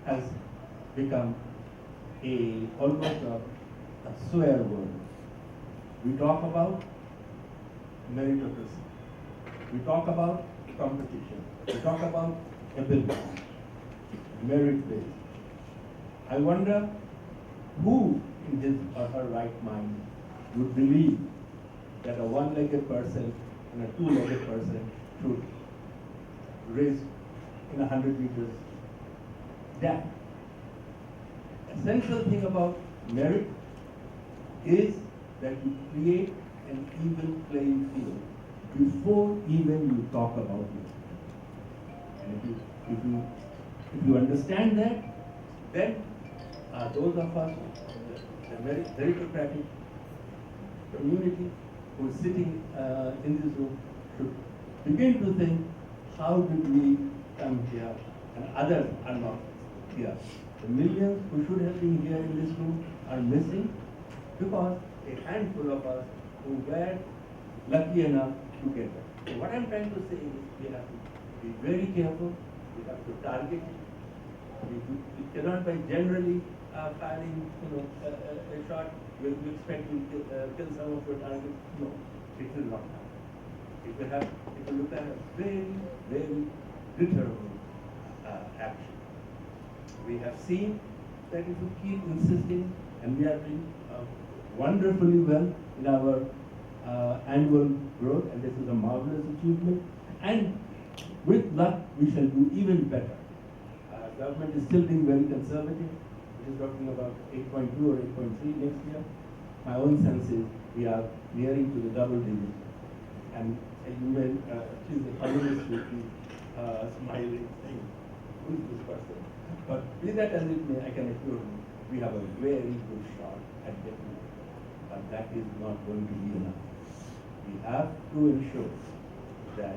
has become almost a swear word. We talk about meritocracy. We talk about competition. We talk about ability, merit-based. I wonder who in his or her right mind would believe that a one-legged person and a two-legged person should race in 100 meters dash. Essential thing about merit is that you create an even playing field before even you talk about it. And if you understand that, then those of us, the meritocratic community who is sitting in this room, should begin to think, how did we come here and others are not here? The millions who should have been here in this room are missing because a handful of us who were lucky enough to get there. So what I'm trying to say is we have to be very careful, we have to target it. We cannot by generally firing a shot, will you expect to kill some of your targets? No, it will not happen. It will look at a very, very determined action. We have seen that if you keep insisting, and we are doing wonderfully well in our annual growth, and this is a marvelous achievement, and with luck we shall do even better. Government is still being very conservative. It is talking about 8.2 or 8.3 next year. My own sense is we are nearing to the double digits. And you may choose the communist with the smiling thing. Who is this person? But be that as it may, I can assure you, we have a very good shot at getting it. But that is not going to be enough. We have to ensure that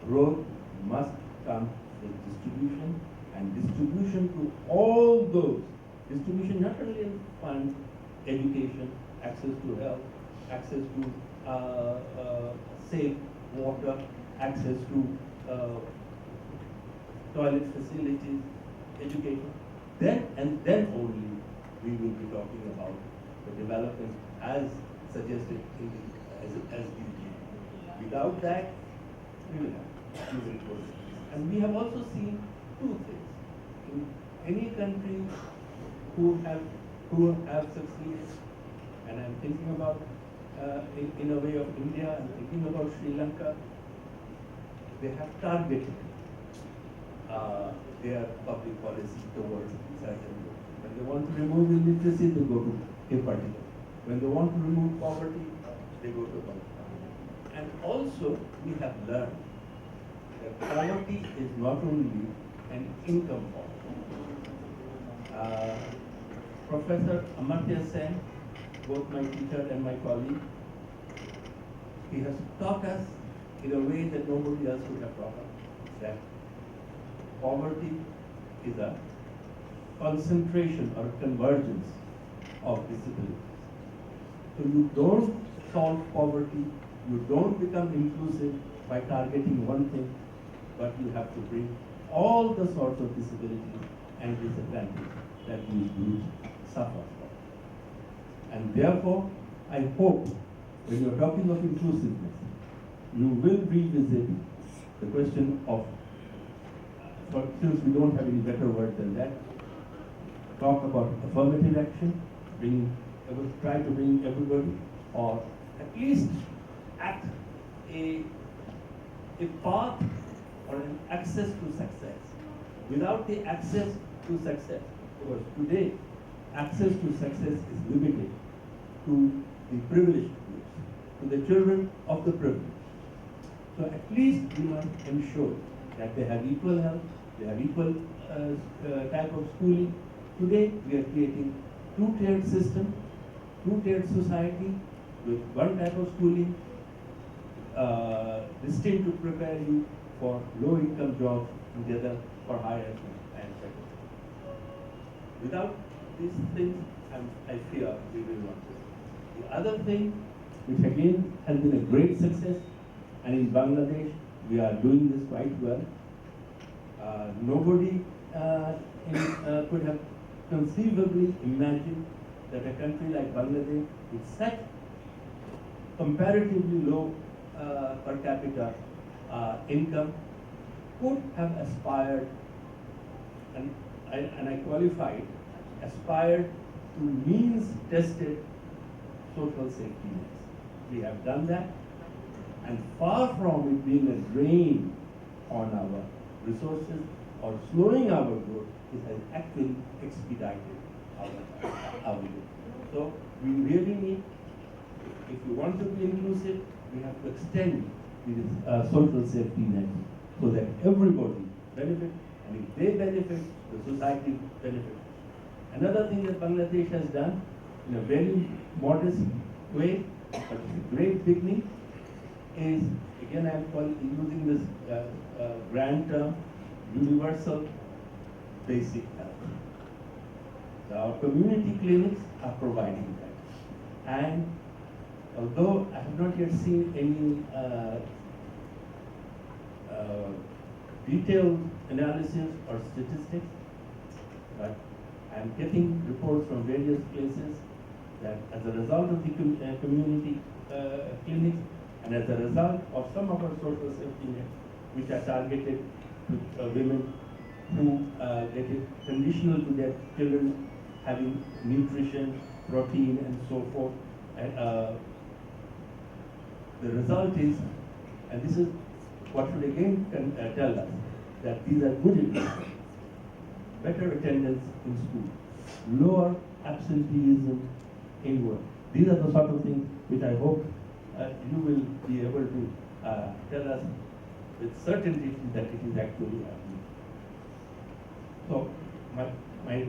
growth must come with distribution, and distribution to all those, distribution not only in fund, education, access to health, access to safe water, access to toilet facilities, education, then only we will be talking about the development as suggested in the SDG. Without that, we will go. And we have also seen two things. In any country who have succeeded, and I'm thinking about in a way of India, I'm thinking about Sri Lanka, they have targeted their public policy towards certain groups. When they want to remove illiteracy, they go to a particular. When they want to remove poverty, they go to a particular. And also, we have learned that poverty is not only an income problem. Professor Amartya Sen, both my teacher and my colleague, he has taught us in a way that nobody else would have taught us, that poverty is a concentration or a convergence of disabilities. So you don't solve poverty, you don't become inclusive by targeting one thing, but you have to bring all the sorts of disabilities and disadvantages that these groups suffer from. And therefore, I hope when you're talking of inclusiveness, you will revisit the question of, since we don't have any better word than that, talk about affirmative action, try to bring everybody, or at least at a path or an access to success. Without the access to success, because today access to success is limited to the privileged groups, to the children of the privileged. So at least we must ensure that they have equal health, they have equal type of schooling. Today we are creating two-tiered system, two-tiered society with one type of schooling destined to prepare you for low-income jobs and the other for higher and second. Without these things, I fear we will not do. The other thing, which again has been a great success, and in Bangladesh we are doing this quite well. Nobody could have conceivably imagined that a country like Bangladesh, with such comparatively low per capita income, could have aspired, and I qualified, aspired to means-tested social safety nets. We have done that, and far from it being a drain on our resources or slowing our growth, it has actually expedited our growth. So we really need, if we want to be inclusive, we have to extend these social safety nets so that everybody benefits, and if they benefit, the society benefits. Another thing that Bangladesh has done in a very modest way, but it's a great beginning, is, again I am using this grand term, universal basic health. So our community clinics are providing that. And although I have not yet seen any detailed analysis or statistics, but I am getting reports from various places that as a result of the community clinics and as a result of some of our social safety nets, which are targeted to women who get it conditional to their children having nutrition, protein, and so forth. The result is, and this is what should again tell us, that these are good investments. Better attendance in school, lower absenteeism in work. These are the sort of things which I hope you will be able to tell us with certainty that it is actually happening. So my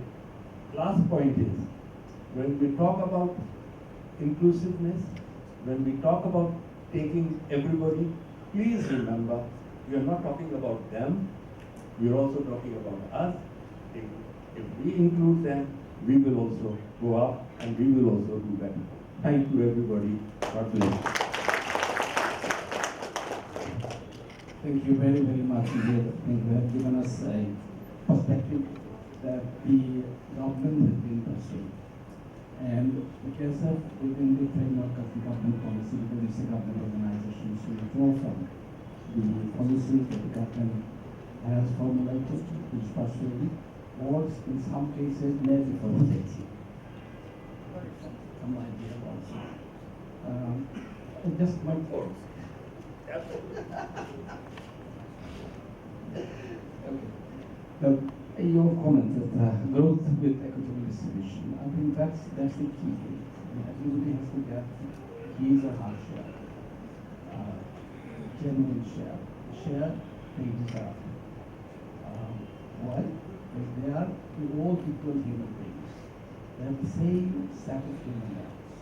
last point is, when we talk about inclusiveness, when we talk about taking everybody, please remember, we are not talking about them, we are also talking about us. If we include them, we will also go up and we will also do better. Thank you everybody. God bless. Thank you very, very much indeed. You have given us a perspective that the government has been pursuing. And because of within the framework of the government policy, there is a government organization to draw from the policies that the government has formulated, which pursuing, or in some cases maybe for safety. Some idea also. Just one point. Okay. Your comment that growth with equitable distribution, I think that's the key. Everybody has to get his or her share, genuine share they deserve. Why? Because they are all equal human beings. They have the same set of human rights.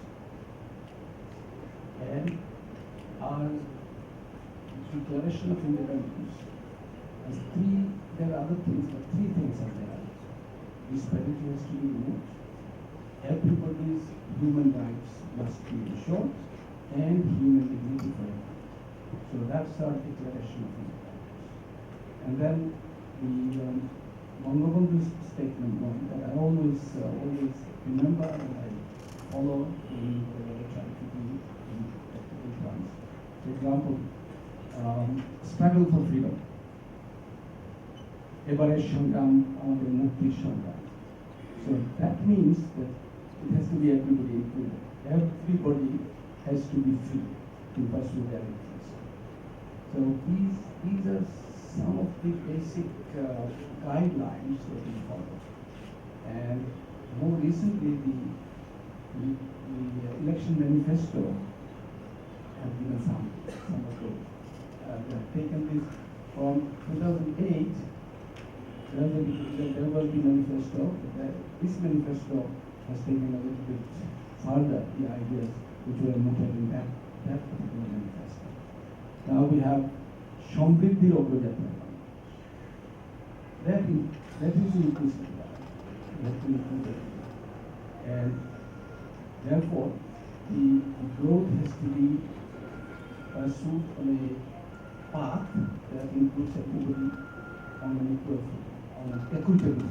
And our Declaration of Independence has there are other things, but three things are there. Disparity has to be removed, everybody's human rights must be ensured, and human dignity for everyone. So that's our Declaration of Independence. And then the Bangabandhu's statement one that I always remember and I follow in whatever I try to do in practical terms. For example, struggle for freedom. এবারের সংগ্রাম আমাদের মুক্তির সংগ্রাম. So that means that it has to be everybody included. Everybody has to be free to pursue their interests. So these are some of the basic guidelines that we follow. And more recently, the election manifesto has given some of those. We have taken this from 2008. There was the manifesto. This manifesto has taken a little bit further the ideas which were noted in that particular manifesto. Now we have Samriddhir Agrojatra. That is inclusive. That is included. And therefore, the growth has to be pursued on a path that includes everybody on an equal footing. equitable,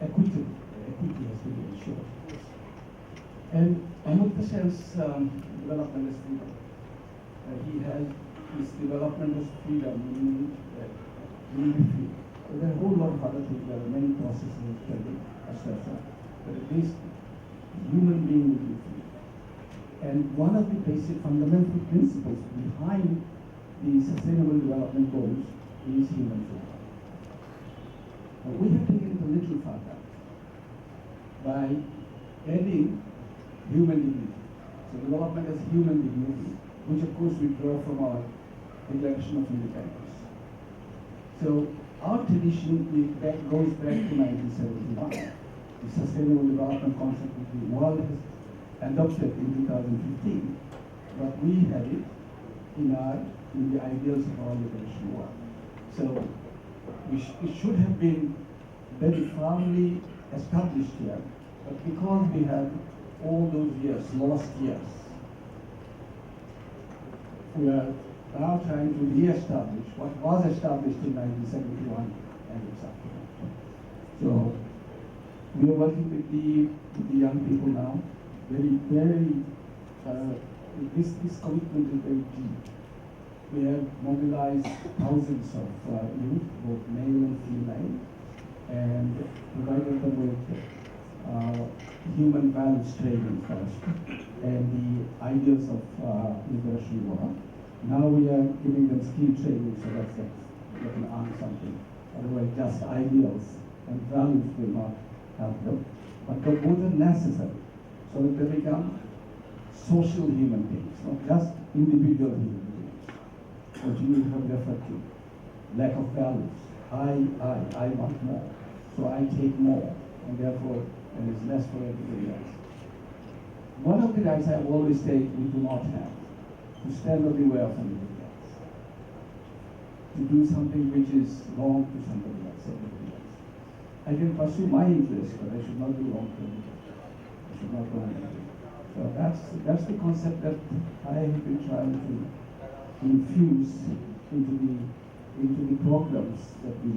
equitable, equity has to be ensured. And Amartya Sen's development is freedom. He has his development is freedom, meaning that he will be free. So there are a whole lot of other things, there are many processes of study, etc. But at least human being will be free. And one of the basic fundamental principles behind the Sustainable Development Goals is human freedom. Now, we have taken it a little further by adding human dignity. So development as human dignity, which of course we draw from our Declaration of Independence. So our tradition goes back to 1971. The Sustainable Development concept which the world has adopted in 2015, but we have it in the ideals of our liberation work. So it should have been very firmly established here, but because we have all those years, lost years, we are now trying to re-establish what was established in 1971 and its aftermath. So we are working with the young people now. This commitment is very deep. We have mobilized thousands of youth, both male and female, and provided them with human values training first, and the ideas of liberation work. Now we are giving them skill training so that they can earn something. Otherwise, just ideals and values will not help them. But both are necessary so that they become social human beings, not just individual human beings. What you have referred to, lack of values. I want more, so I take more, and therefore there is less for everybody else. One of the rights I have always said we do not have, to stand on the way of somebody else, to do something which is wrong to somebody else, everybody else. I can pursue my interests, but I should not do wrong to anybody. I should not go anywhere. So that's the concept that I have been trying to infuse into the programs that we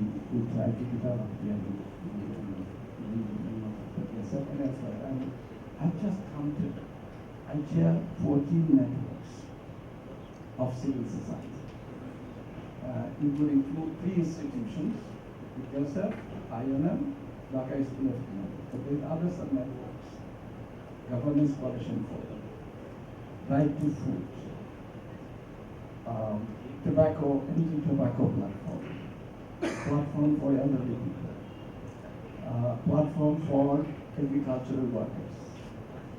try to develop here and I've just counted. I chair 14 networks of civil society, including three institutions, yourself, IONM, Dhaka School of Economics. But there are other sub-networks, Governance Coalition Forum, Right to Food, Tobacco, Anti-Tobacco Platform, Platform for Elderly People, Platform for Agricultural Workers,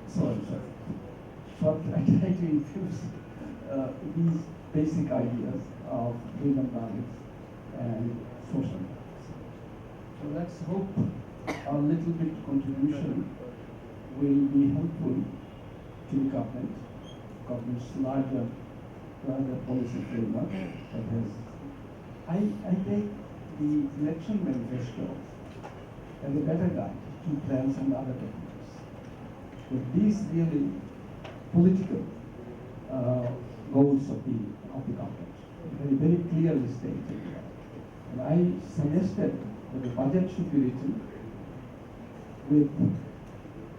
so on and so forth. But I try to infuse these basic ideas of human values and social values. So let's hope our little bit contribution will be helpful to the government's larger policy framework that has. I take the election manifesto as a better guide to plans and other documents. But these really political goals of the government, very clearly stated. And I suggested that the budget should be written with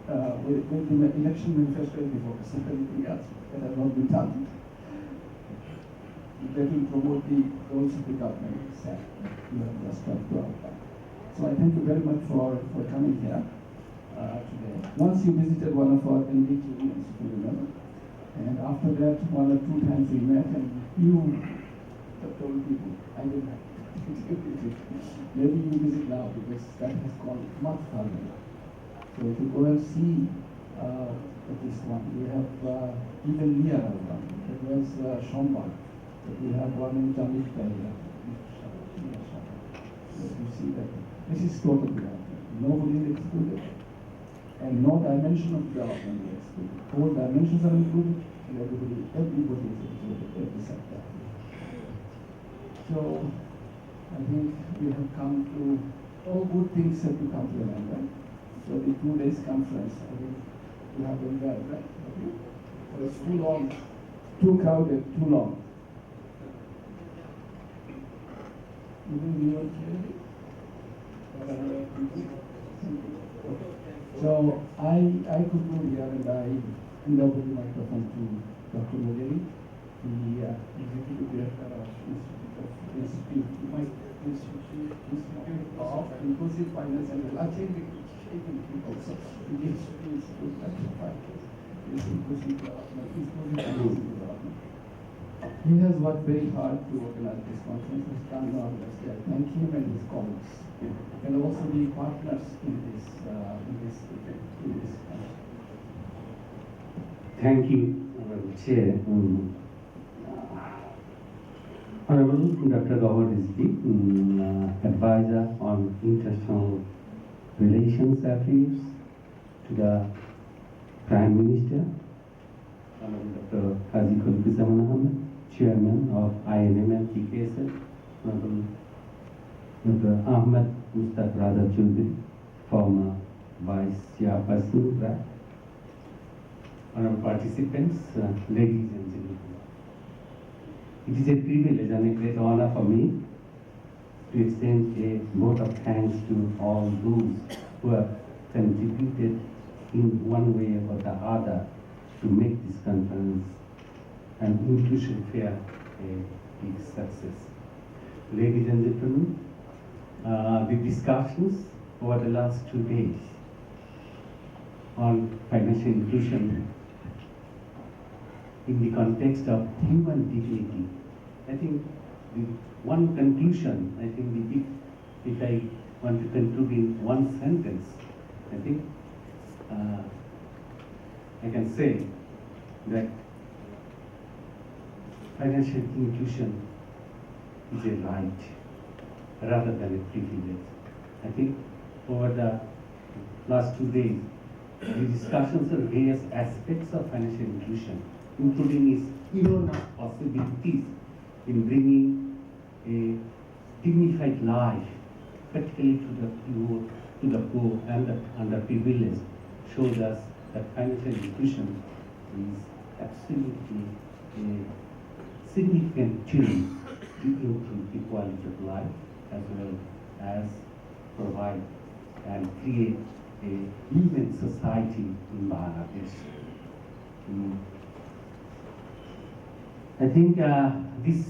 the election manifesto before anything else that has not been done. That will promote the goals of the government that you have just talked about. So I thank you very much for coming here today. Once you visited one of our NDT unions, if you remember, and after that, 1 or 2 times we met, and you told people, I will have maybe you visit now because that has gone much further. So if you go and see this one, we have even nearer one. That was Shombar. We have one in Jamaica here. So you see that this is total development. Nobody is excluded. And no dimension of development is excluded. All dimensions are included, and everybody is included, every sector. So I think we have come to, all good things have to come to an end, right? So the 2 days conference, I think you have been there, right? So it's too long, too crowded, too long. Even you want to hear it? So I conclude here and I hand over the microphone to Dr. Mulleri, the Executive Director of Institute of Inclusive Finance and Actually shaking people. So it is inclusive development. He has worked very hard to organize this conference. He's done marvelous. Thank him and his colleagues, and also the partners in this Thank you, Honorable Chair. Honorable Dr. Gawar Rizvi, Advisor on International Relations Affairs to the Prime Minister, Honorable Dr. Qazi Khulquzzaman Ahmed, Chairman of INM and PKSL, Honorable Dr. Ahmed Mustaq Raza Choudhury, former Vice Chairperson, RAC, honorable participants, ladies and gentlemen. It is a privilege and a great honor for me to extend a vote of thanks to all those who have contributed in one way or the other to make this conference and inclusion fair a big success. Ladies and gentlemen, the discussions over the last 2 days on financial inclusion in the context of human dignity, I think the one conclusion, I think if I want to conclude in one sentence, I think I can say that financial inclusion is a right rather than a privilege. I think over the last 2 days, the discussions on various aspects of financial inclusion, including its enormous possibilities in bringing a dignified life, particularly to the poor and the underprivileged, shows us that financial inclusion is absolutely a significant tool to improve the quality of life as well as provide and create a human society in Bangladesh. I think this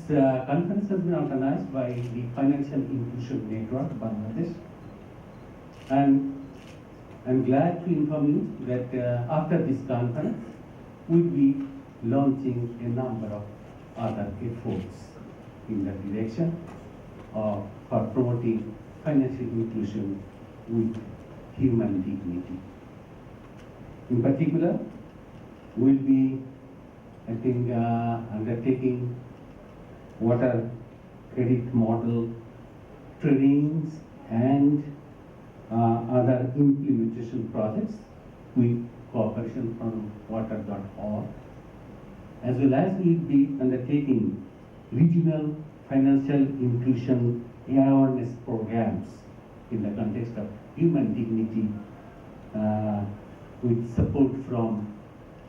conference has been organized by the Financial Inclusion Network Bangladesh, and I'm glad to inform you that after this conference, we'll be launching a number of other efforts in the direction of for promoting financial inclusion with human dignity. In particular, we'll be, I think, undertaking water credit model trainings and other implementation projects with cooperation from water.org, as well as we'll be undertaking regional financial inclusion awareness programs in the context of human dignity with support from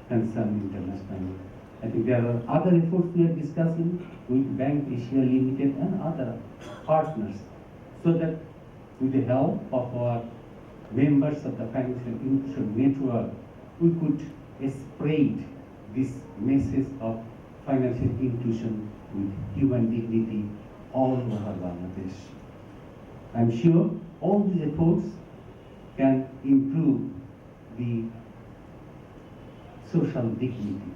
concerned international. I think there are other efforts we are discussing with Bank Asia Limited and other partners, so that with the help of our members of the Financial Inclusion Network, we could spread this message of financial inclusion with human dignity all over Bangladesh. I'm sure all these efforts can improve the social dignity,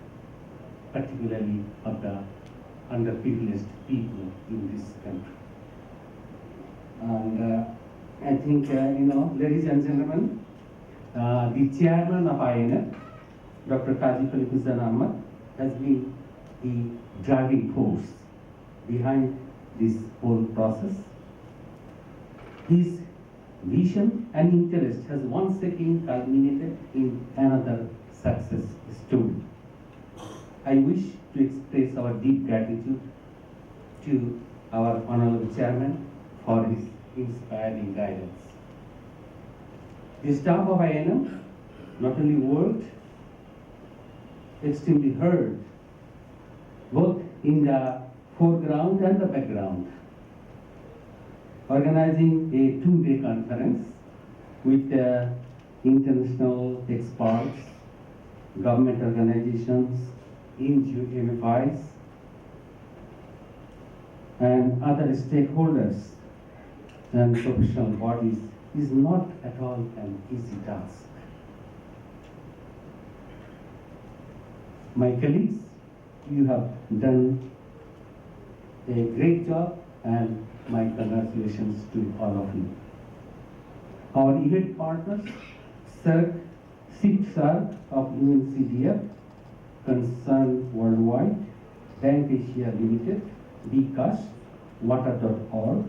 particularly of the underprivileged people in this country. And I think, ladies and gentlemen, the chairman of INF, Dr. Qazi Khulquzzaman Ahmed, has been the driving force behind this whole process. His vision and interest has once again culminated in another success story. I wish to express our deep gratitude to our Honorable Chairman for his inspiring guidance. The staff of INM not only worked extremely hard, both in the foreground and the background, organizing a two-day conference with international experts, government organizations, NGO MFIs, and other stakeholders and professional bodies is not at all an easy task. My colleagues, you have done a great job, and my congratulations to all of you. Our event partners, SIPSAR of UNCDF, Concern Worldwide, Bank Asia Limited, BCAS, Water.org,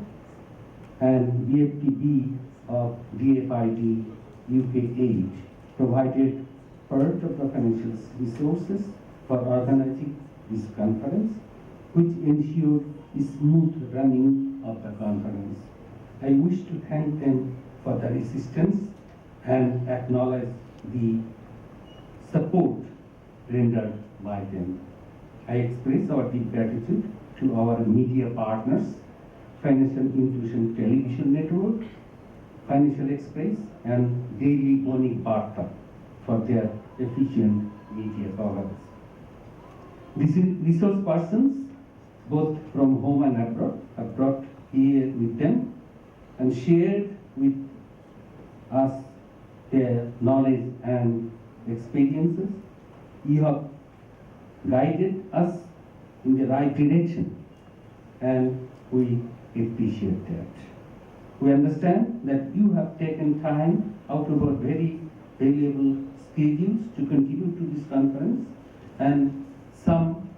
and BFTB of DFID UK Aid provided part of the financial resources for organizing this conference, which ensured smooth running of the conference. I wish to thank them for their assistance and acknowledge the support rendered by them. I express our deep gratitude to our media partners, Financial Inclusion Television Network, Financial Express, and Daily Morning Barta for their efficient media coverage. These resource persons, both from home and abroad, have brought here with them and shared with us their knowledge and experiences. You have guided us in the right direction, and we appreciate that. We understand that you have taken time out of our very valuable schedules to contribute to this conference, and some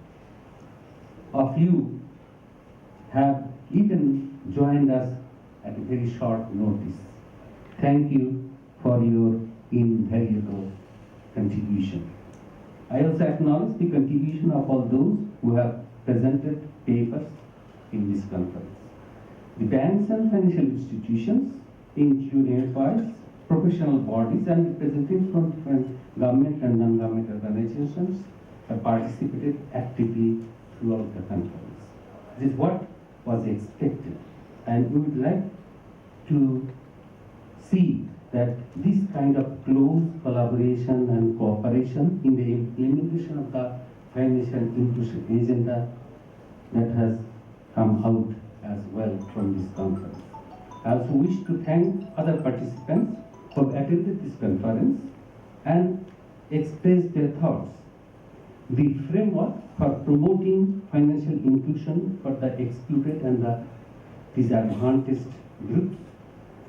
of you have even joined us at a very short notice. Thank you for your invaluable contribution. I also acknowledge the contribution of all those who have presented papers in this conference. The banks and financial institutions, including FIs, professional bodies, and representatives from different government and non-government organizations have participated actively throughout the conference. This is what was expected, and we would like to see that this kind of close collaboration and cooperation in the implementation of the financial inclusion agenda that has come out as well from this conference. I also wish to thank other participants who have attended this conference and expressed their thoughts. The framework for promoting financial inclusion for the excluded and the disadvantaged groups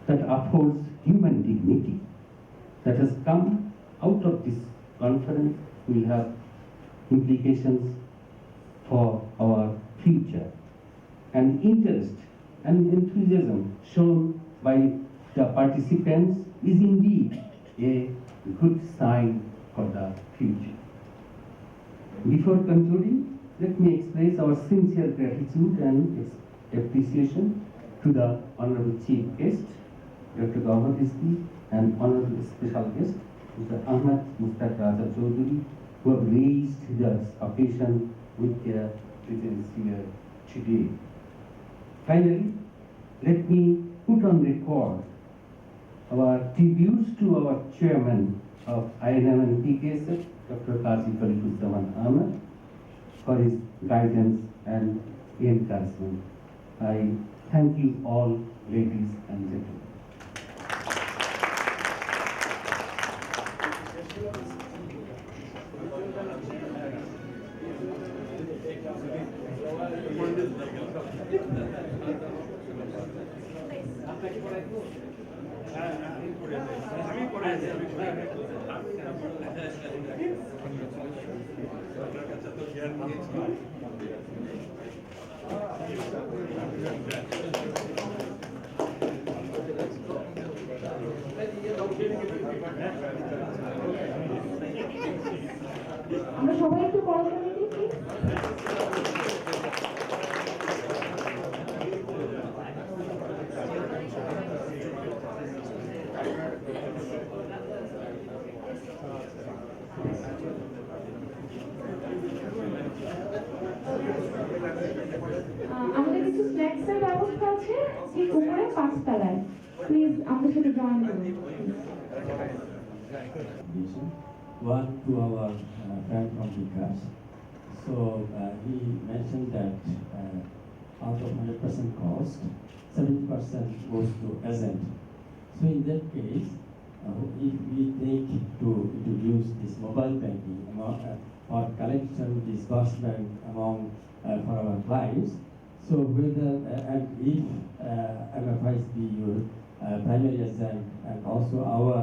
that upholds human dignity that has come out of this conference will have implications for our future. And interest and enthusiasm shown by the participants is indeed a good sign for the future. Before concluding, let me express our sincere gratitude and appreciation to the Honorable Chief Guest, Dr. Gauhar Rizvi, and Honorable Special Guest, Mr. Ahmed Mustaq Raza Chaudhary, who have raised this occasion with their presence here today. Finally, let me put on record our tributes to our chairman of INM and PKSF, Dr. Qazi Farikuzzaman Ahmed, for his guidance and encouragement. I thank you all, ladies and gentlemen. আমরা সবাই একটু বড় করে দিই please. আমাদের স্ন্যাক্সের ব্যবস্থা আছে ঠিক উপরে 5 তলায়। প্লিজ আমাদের সাথে জয়েন করুন। One to our friend from Vikas. So he mentioned that out of 100% cost, 70% goes to agent. So in that case, if we think to introduce this mobile banking for collection disbursement among for our clients, so whether and if MFIs be your primary agent and also our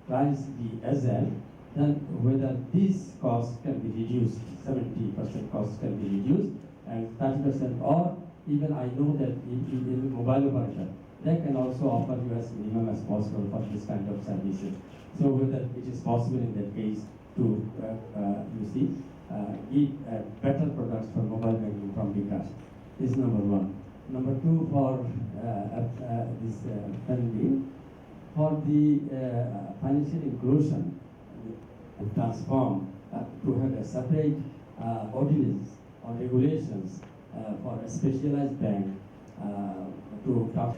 clients be agent, then whether this cost can be reduced, 70% cost can be reduced, and 30%, or even I know that in mobile operator, they can also offer you as minimum as possible for this kind of services. So whether it is possible in that case to, give better products for mobile banking from Vikas. This is number one. Number two, for this funding, for the financial inclusion, transform to have a separate ordinance or regulations for a specialized bank to talk.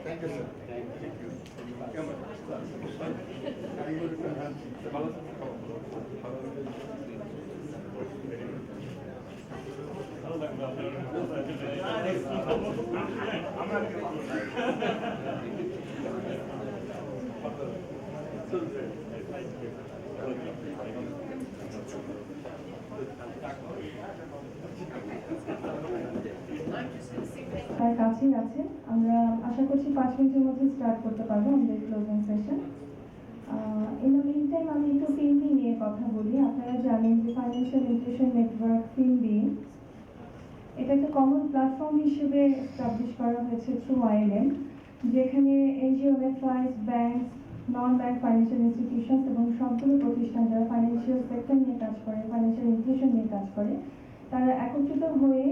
Thank you, sir. তার কাছেই আছে। আমরা আশা করছি 5 মিনিটের মধ্যে start করতে পারবো আমাদের closing session. In the meantime আমি একটু ফিনবি নিয়ে কথা বলি। আপনারা জানেন যে ফাইন্যান্সিয়াল ইনক্লুশন নেটওয়ার্ক ফিনবি এটা একটা কমন প্ল্যাটফর্ম হিসেবে এস্টাবলিশ করা হয়েছে থ্রু ILM, যেখানে NGO, MFIs, banks, non bank financial institutions এবং সবগুলো প্রতিষ্ঠান যারা ফাইন্যান্সিয়াল সেক্টর নিয়ে কাজ করে, ফাইন্যান্সিয়াল ইনক্লুশন নিয়ে কাজ করে, তারা একত্রিত হয়ে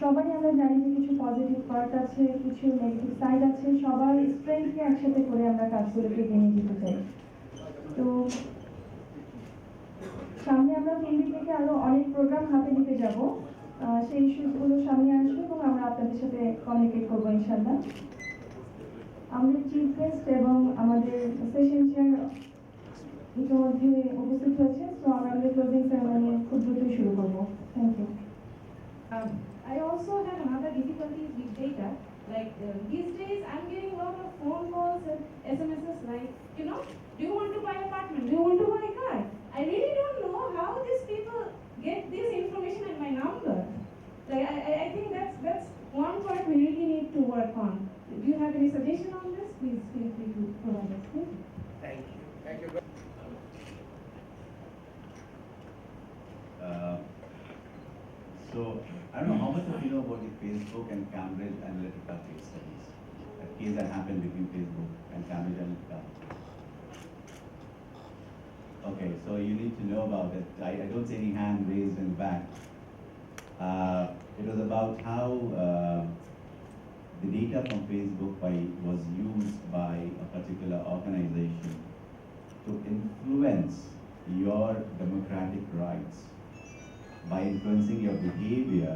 সবাই আমরা জানি যে কিছু পজিটিভ পার্ট আছে, কিছু নেগেটিভ সাইড আছে, সবার স্ট্রেংথকে একসাথে করে আমরা কাজগুলোকে এগিয়ে নিয়ে যেতে চাই। তো সামনে আমরা ফিনবি থেকে আরো অনেক প্রোগ্রাম হাতে নিতে যাব, সেই ইস্যুসগুলো সামনে আসবে এবং আমরা আপনাদের সাথে কমিউনিকেট করবো ইনশাল্লাহ। আমাদের চিফ গেস্ট এবং আমাদের সেশন চেয়ার ইতিমধ্যে উপস্থিত হয়েছে, তো আমরা আমাদের ক্লোজিং সেরেমনি খুব দ্রুতই শুরু করবো। Thank you. I also have another difficulties with data. Like these days, I'm getting a lot of phone calls and SMSs like, do you want to buy an apartment? Do you want to buy a car? I really don't know how these people get this information at my number. Like I think that's one part we really need to work on. Do you have any suggestion on this? Please feel free to provide us. Thank you. Thank you. So, I don't know how much of you know about the Facebook and Cambridge Analytica case studies. A case that happened between Facebook and Cambridge Analytica. Okay, so you need to know about it. I don't see any hand raised in the back. It was about how the data from Facebook was used by a particular organization to influence your democratic rights by influencing your behavior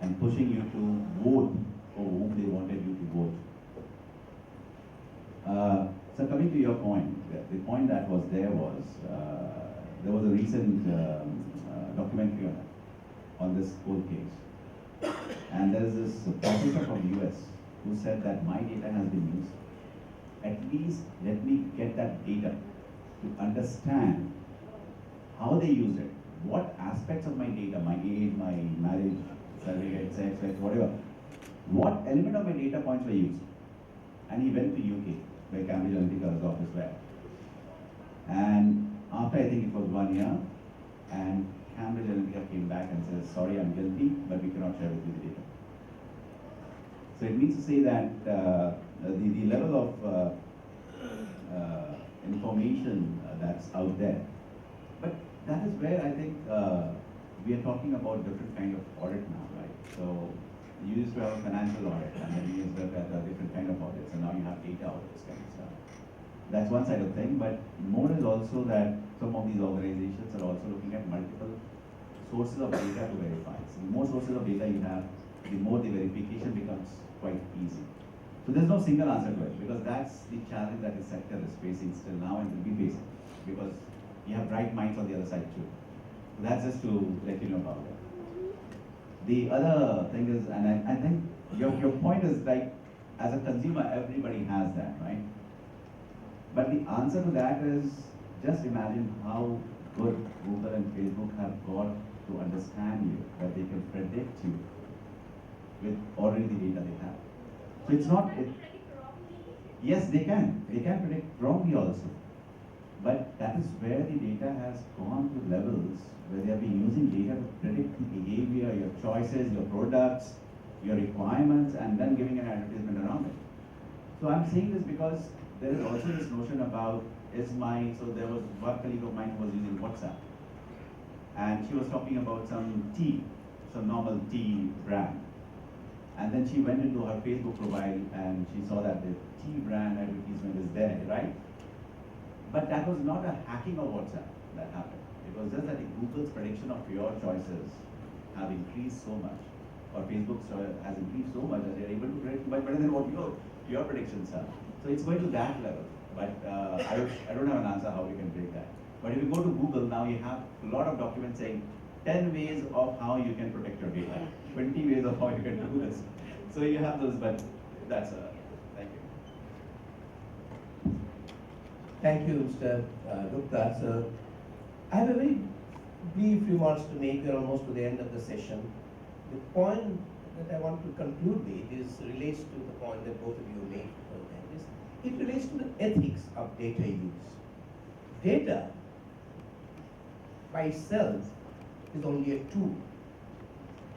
and pushing you to vote for whom they wanted you to vote. So coming to your point, the point that was there was a recent documentary on this whole case. And there is this professor from the US who said that my data has been used. At least let me get that data to understand how they use it. What aspects of my data, my age, my marriage, certificate, sex, whatever, what element of my data points were used? And he went to UK, where Cambridge Analytica's office were. And after I think it was 1 year, and Cambridge Analytica came back and says, sorry, I'm guilty, but we cannot share with you the data. So it means to say that the level of information that's out there. But that is where I think we are talking about different kind of audit now, right? So You used to have a financial audit, and then you used to have a different kind of audits, and now you have data audits kind of stuff. That's one side of thing, but more is also that some of these organizations are also looking at multiple sources of data to verify. So the more sources of data you have, the more the verification becomes quite easy. So there's no single answer to it, because that's the challenge that the sector is facing still now and will be facing, because you have bright minds on the other side too. So that's just to let you know about it. The other thing is, and I think your point is like, as a consumer, everybody has that, right? But the answer to that is, just imagine how good Google and Facebook have got to understand you, that they can predict you with already the data they have. So it's not, yes, they can predict wrongly also. But that is where the data has gone to levels where they have been using data to predict the behavior, your choices, your products, your requirements, and then giving an advertisement around it. So I'm saying this because there is also this notion about, so there was one colleague of mine who was using WhatsApp, and she was talking about some normal tea brand. And then she went into her Facebook profile and she saw that the tea brand advertisement is there, right? But that was not a hacking of WhatsApp that happened. It was just that Google's prediction of your choices have increased so much, or Facebook's has increased so much that they're able to predict much better than what your predictions are. So it's going to that level. But I don't have an answer how we can break that. But if you go to Google, now you have a lot of documents saying 10 ways of how you can protect your data, 20 ways of how you can do this. So you have those, but that's thank you. Thank you, Mr. Gupta. So I have a very brief remarks to make. We are almost to the end of the session. The point that I want to conclude with relates to the point that both of you made. It relates to the ethics of data use. Data by itself is only a tool.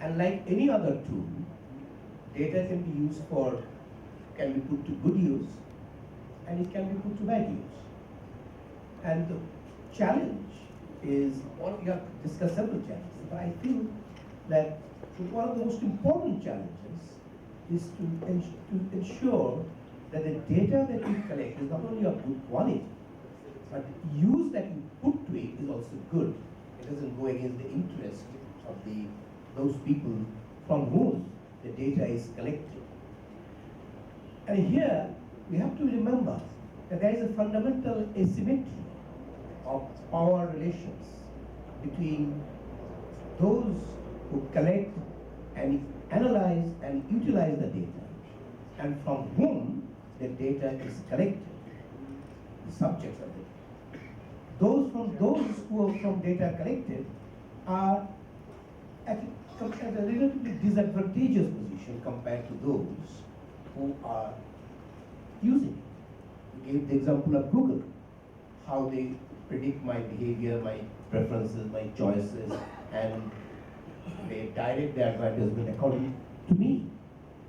And like any other tool, data can be used can be put to good use, and it can be put to bad use. And the challenge is, you have discussed several challenges, but I feel that one of the most important challenges is to ensure that the data that we collect is not only of good quality, but the use that you put to it is also good. It doesn't go against the interest of those people from whom the data is collected. And here, we have to remember that there is a fundamental asymmetry of power relations between those who collect and analyze and utilize the data, and from whom the data is collected, the subjects of it. Those who are from data collected are at a relatively disadvantageous position compared to those who are using it. You gave the example of Google, how they predict my behavior, my preferences, my choices, and they direct the advertisement according to me.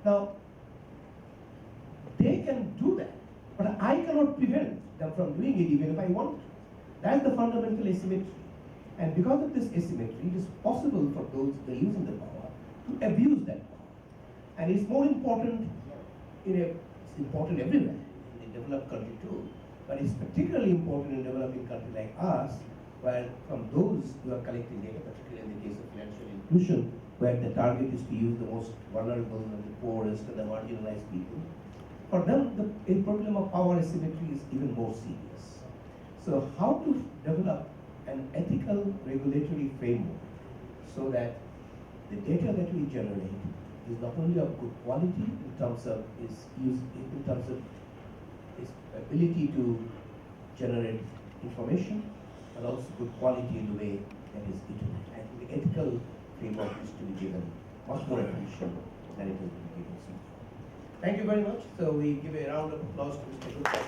Now, they can do that, but I cannot prevent them from doing it even if I want to. That's the fundamental asymmetry. And because of this asymmetry, it is possible for those who are using the power to abuse that power. And it's more important it's important everywhere, in the developed country too, but it's particularly important in a developing country like ours, where from those who are collecting data, particularly in the case of financial inclusion, where the target is to use the most vulnerable and the poorest and the marginalized people, for them, the problem of power asymmetry is even more serious. So how to develop an ethical regulatory framework so that the data that we generate is not only of good quality in terms of its ability to generate information, but also good quality in the way that is iterated. I think the ethical framework is to be given much more attention than it has been given so far. Thank you very much. So we give a round of applause to Mr. Gupta.